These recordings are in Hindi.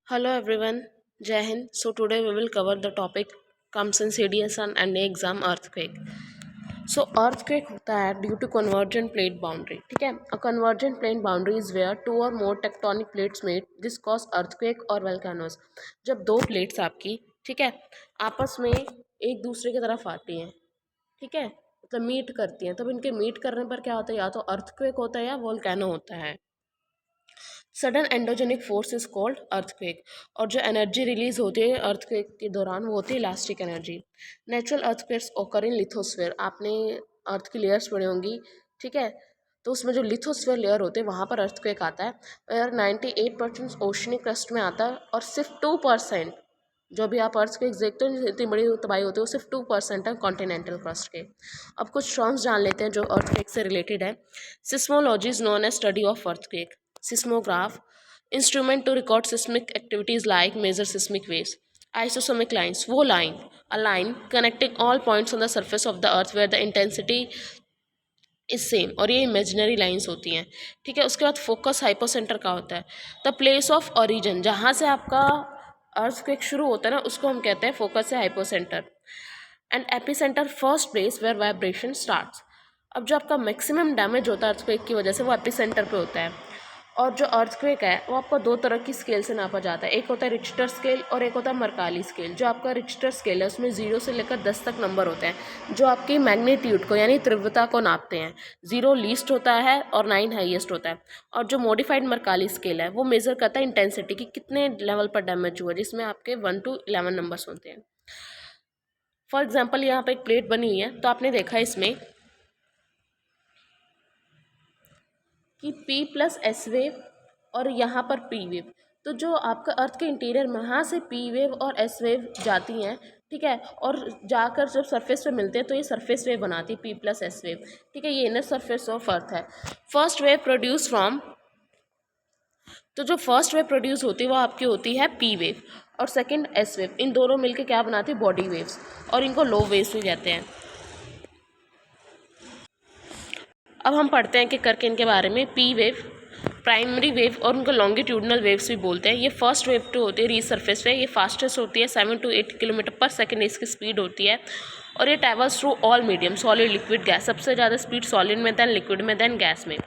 Hello everyone, Jai Hind. So today we will cover the topic comes in CDS and exam earthquake. So earthquake होता है due to convergent plate boundary. ठीक है, a convergent plate boundary is where two or more tectonic plates meet. This cause earthquake or volcanoes. जब दो plates आपकी ठीक है आपस में एक दूसरे की तरफ आती हैं, ठीक है, मतलब मीट करती हैं, तब इनके मीट करने पर क्या होता है, या तो earthquake होता है या volcano होता है. Sudden endogenic force is called earthquake. और जो एनर्जी रिलीज होती है अर्थक्वेक के दौरान वो होती है इलास्टिक एनर्जी. नेचुरल अर्थक्वेक्स ओकर इन लिथोस्फेयर. आपने अर्थ की लेयर्स पढ़ी होंगी, ठीक है, तो उसमें जो लिथोस्फेयर लेयर होते हैं वहाँ पर अर्थक्वेक आता है. और 98% ओशनिक क्रस्ट में आता है और सिर्फ 2%, जो भी आप अर्थक्वेक देखते हो इतनी बड़ी तबाही होती है वो सिर्फ 2% है कॉन्टिनेंटल क्रस्ट के. अब कुछ टर्म्स जान लेते हैं जो अर्थक्वेक से रिलेटेड है. Seismology is known as study of earthquake. Seismograph, instrument to record seismic activities like measure seismic waves. Isosemic lines, वो line, a line connecting all points on the surface of the earth where the intensity is same. और ये imaginary lines होती हैं, ठीक है. उसके बाद फोकस हाइपोसेंटर का होता है. द प्लेस ऑफ ओरिजिन, जहाँ से आपका अर्थक्वेक शुरू होता है ना उसको हम कहते हैं फोकस या hypocentre. And epicentre first place where vibration starts. अब जो आपका मैक्सिमम डैमेज होता है अर्थक्वेक की वजह से वो एपिसेंटर पे होता है. और जो अर्थक्वेक है वो आपको दो तरह की स्केल से नापा जाता है. एक होता है रिक्टर स्केल और एक होता है मरकाली स्केल. जो आपका रिक्टर स्केल है उसमें 0 से लेकर 10 तक नंबर होते हैं जो आपकी मैग्नीट्यूड को यानी तीव्रता को नापते हैं. 0 लीस्ट होता है और 9 हाईएस्ट होता है. और जो मॉडिफाइड मरकाली स्केल है वो मेज़र करता है इंटेंसिटी की कितने लेवल पर डैमेज हुआ, जिसमें आपके 1 to 11 नंबर्स होते हैं. फॉर एग्जाम्पल यहाँ पर एक प्लेट बनी हुई है तो आपने देखा इसमें कि P प्लस एस वेव और यहाँ पर P वेव. तो जो आपका अर्थ के इंटीरियर में यहाँ से P वेव और S वेव जाती हैं, ठीक है, और जाकर जब सरफेस पे मिलते हैं तो ये सरफेस वेव बनाती है P प्लस एस वेव, ठीक है. ये इनर सरफेस ऑफ अर्थ है. फर्स्ट वेव प्रोड्यूस फ्रॉम, तो जो फर्स्ट वेव प्रोड्यूस होती है वो आपकी होती है P वेव और सेकंड S वेव. इन दोनों मिलकर क्या बनाती है, बॉडी वेव्स, और इनको लो वेव्स भी कहते हैं. अब हम पढ़ते हैं कि करके इनके बारे में. P वेव, प्राइमरी वेव और उनको लॉन्गिट्यूडनल वेव्स भी बोलते हैं. ये फर्स्ट वेव टू होती है रीसरफेस पे. ये फास्टेस्ट होती है 7 to 8 किलोमीटर पर सेकेंड इसकी स्पीड होती है. और ये travels through all medium, solid, liquid, gas. सबसे ज़्यादा स्पीड सॉलिड में, दैन लिक्विड में, दैन गैस में.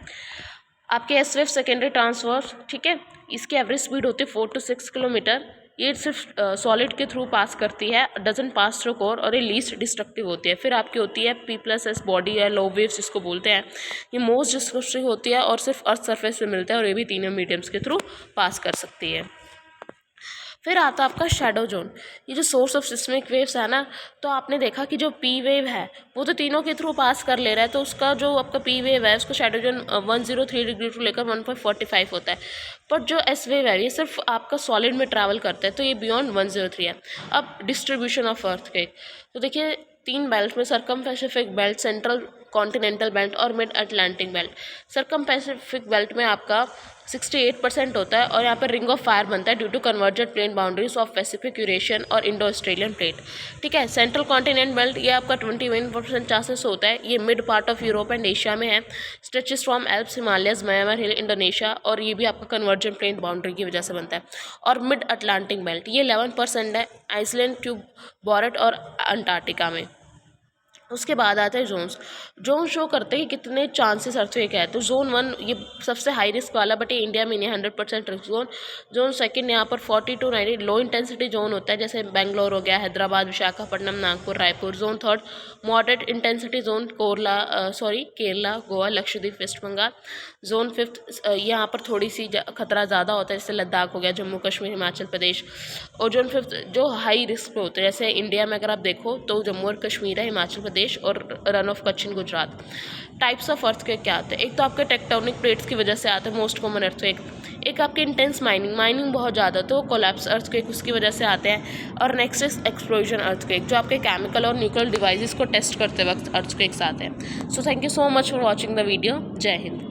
आपके एस वेव सेकेंडरी ट्रांसफर, ठीक है, इसकी एवरेज स्पीड होती है 4 to 6 किलोमीटर. ये सिर्फ सॉलिड के थ्रू पास करती है, डजन पास थ्रू कोर, और ये लीस्ट डिस्ट्रक्टिव होती है. फिर आपकी होती है P प्लस एस बॉडी या लो वेव्स जिसको बोलते हैं. ये मोस्ट डिस्ट्रक्टिव होती है और सिर्फ अर्थ सरफेस पे मिलता है और ये भी तीनों मीडियम्स के थ्रू पास कर सकती है. फिर आता है आपका शेडो जोन. ये जो सोर्स ऑफ सिस्मिक वेव्स है ना, तो आपने देखा कि जो P वेव है वो तो तीनों के थ्रू पास कर ले रहा है, तो उसका जो आपका P वेव है उसको शेडो जोन 103 डिग्री टू लेकर 1.45 होता है. पर जो S वेव है ये सिर्फ आपका सॉलिड में ट्रैवल करता है, तो ये बियॉन्ड 103 है. अब डिस्ट्रीब्यूशन ऑफ अर्थ के, तो देखिए 3 बेल्ट में circum Pacific belt, central continental belt और mid Atlantic belt. Circum Pacific belt में आपका 68% होता है और यहाँ पर रिंग ऑफ फायर बनता है due to convergent plane boundaries of Pacific, Eurasian और इंडो ऑस्ट्रेलियन प्लेट, ठीक है. सेंट्रल कॉन्टिनेंट बेल्ट ये आपका 21% चांसेस होता है. ये mid part of Europe and Asia में है. Stretches from Alps, Himalayas, Myanmar hill, Indonesia, और ये भी आपका कन्वर्जेंट प्लेन बाउंड्री की वजह से बनता है. और मिड अटलांटिक बेल्ट ये 11% है आइसलैंड, ट्यूब बॉरेट और अंटार्कटिका में. उसके बाद आते हैं जोन्स. जोन शो करते हैं कि कितने चांसेस अर्थक्वेक है. तो जोन 1 ये सबसे हाई रिस्क वाला, बट ये इंडिया में नहीं, 100% रिस्क जोन. जोन सेकंड यहाँ पर 40 to 90 लो इंटेंसिटी जोन होता है, जैसे बेंगलोर हो गया, Hyderabad, Visakhapatnam, Nagpur, Raipur. Zone third moderate intensity zone Kerala, Goa, Lakshadweep, West Bengal. Zone fifth यहाँ पर थोड़ी सी खतरा ज़्यादा होता है, जैसे लद्दाख हो गया, जम्मू कश्मीर, हिमाचल प्रदेश. और जोन फिफ्थ जो हाई रिस्क पे होते हैं, जैसे इंडिया में अगर आप देखो तो जम्मू और कश्मीर है, हिमाचल प्रदेश और run of Kutch in Gujarat. Types of earthquake क्या आते हैं, एक तो आपके टेक्टोनिक प्लेट्स की वजह से आते हैं मोस्ट कॉमन अर्थक्वेक. एक आपके इंटेंस माइनिंग बहुत ज़्यादा, तो कोलैप्स अर्थक्वेक उसकी वजह से आते हैं. और नेक्स्ट इज एक्सप्लोजन अर्थक्वेक, जो आपके केमिकल और न्यूक्लियर डिवाइसेस को टेस्ट करते वक्त अर्थक्वेक्स आते हैं. So thank you so much for watching the video. जय हिंद.